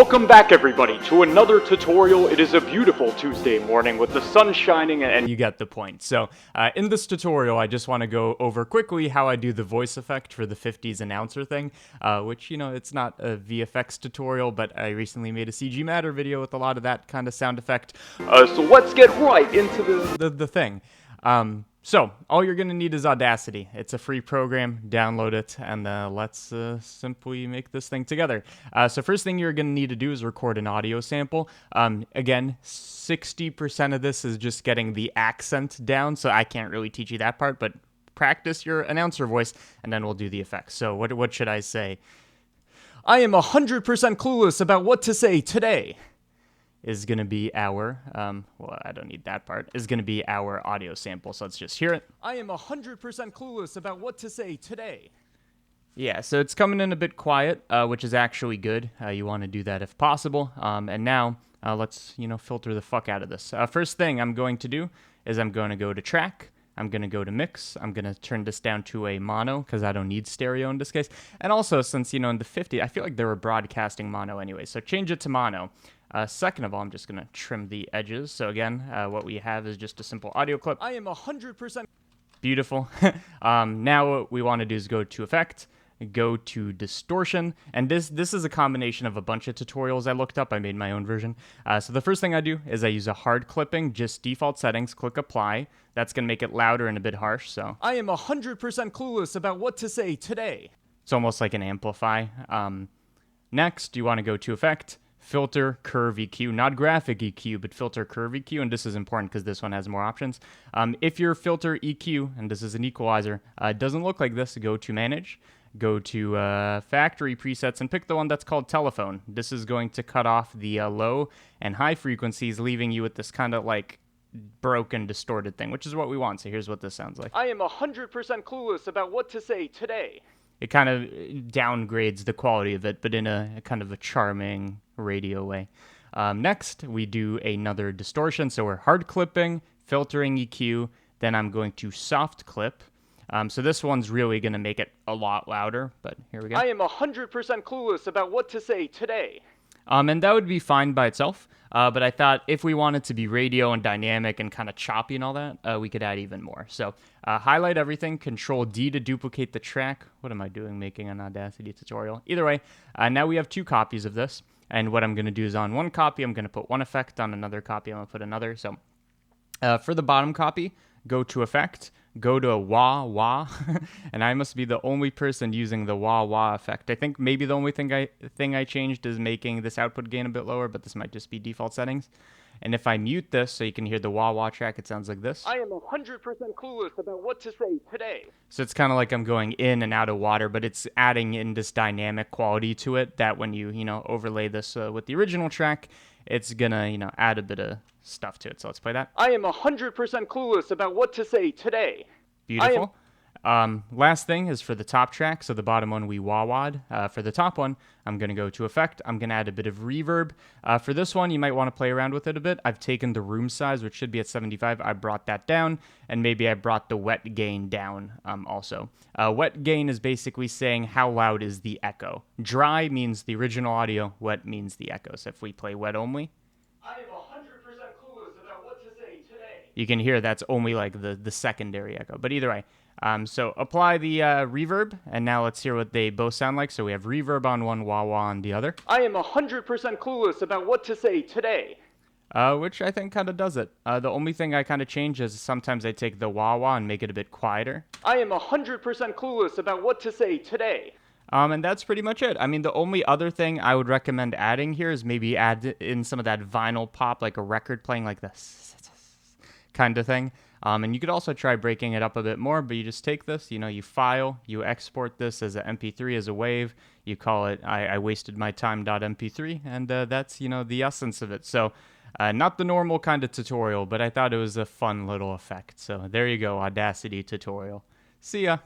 Welcome back everybody to another tutorial. It is a beautiful Tuesday morning with the sun shining and you get the point. So in this tutorial I just want to go over quickly how I do the voice effect for the 50s announcer thing, which, you know, it's not a VFX tutorial, but I recently made a CG Matter video with a lot of that kind of sound effect. So let's get right into the thing. So, all you're going to need is Audacity. It's a free program, download it, and let's simply make this thing together. So first thing you're going to need to do is record an audio sample. Again, 60% of this is just getting the accent down, so I can't really teach you that part, but practice your announcer voice, and then we'll do the effects. So what should I say? I am 100% clueless about what to say today. Is going to be our, well, I don't need that part, is going to be our audio sample, so let's just hear it. I am 100% clueless about what to say today. Yeah, so it's coming in a bit quiet, which is actually good. You want to do that if possible. And now, let's, filter the fuck out of this. First thing I'm going to do is I'm going to go to track. I'm going to go to mix. I'm going to turn this down to a mono because I don't need stereo in this case. And also, since, in the 50s, I feel like they were broadcasting mono anyway, so change it to mono. Second of all, I'm just going to trim the edges. So again, what we have is just a simple audio clip. I am 100% beautiful. Now what we want to do is go to effect, go to distortion, and this is a combination of a bunch of tutorials I looked up. I made my own version. So the first thing I do is I use a hard clipping, just default settings, click apply. That's going to make it louder and a bit harsh. So I am 100% clueless about what to say today. It's almost like an amplify. Next, you want to go to effect, filter curve EQ, not graphic EQ, but filter curve EQ, and this is important because this one has more options. If your filter EQ, and this is an equalizer, doesn't look like this, go to manage, go to factory presets, and pick the one that's called telephone. This is going to cut off the low and high frequencies, leaving you with this kind of like broken, distorted thing, which is what we want. So here's what this sounds like. I am 100% clueless about what to say today. It kind of downgrades the quality of it, but in a kind of a charming radio way. Next, we do another distortion. So we're hard clipping, filtering EQ, then I'm going to soft clip. So this one's really going to make it a lot louder, but here we go. I am 100% clueless about what to say today. And that would be fine by itself, but I thought if we wanted to be radio and dynamic and kind of choppy and all that, we could add even more. So highlight everything, Control D to duplicate the track. What am I doing making an Audacity tutorial? Either way, now we have two copies of this, and what I'm going to do is on one copy, I'm going to put one effect, on another copy, I'm going to put another. So for the bottom copy, go to effect, go to a wah-wah, and I must be the only person using the wah-wah effect. I think maybe the only thing I changed is making this output gain a bit lower, but this might just be default settings. And if I mute this so you can hear the wah-wah track, it sounds like this. I am 100% clueless about what to say today. So it's kind of like I'm going in and out of water, but it's adding in this dynamic quality to it that when you, overlay this with the original track, it's gonna, add a bit of stuff to it. So let's play that. I am 100% clueless about what to say today. Beautiful. Last thing is for the top track. So the bottom one we wah-wah'd. For the top one, I'm going to go to effect. I'm going to add a bit of reverb. For this one, you might want to play around with it a bit. I've taken the room size, which should be at 75. I brought that down, and maybe I brought the wet gain down also. Wet gain is basically saying how loud is the echo. Dry means the original audio. Wet means the echo. So if we play wet only, I am 100% clueless about what to say today. You can hear that's only like the secondary echo. But either way, so apply the reverb, and now let's hear what they both sound like. So we have reverb on one, wah-wah on the other. I am 100% clueless about what to say today. Which I think kind of does it. The only thing I kind of change is sometimes I take the wah-wah and make it a bit quieter. I am 100% clueless about what to say today. And that's pretty much it. I mean, the only other thing I would recommend adding here is maybe add in some of that vinyl pop, like a record playing like this kind of thing. And you could also try breaking it up a bit more, but you just take this, you file, you export this as an MP3, as a wave, you call it I wasted my time.mp3, and that's, the essence of it. So not the normal kind of tutorial, but I thought it was a fun little effect. So there you go, Audacity tutorial. See ya.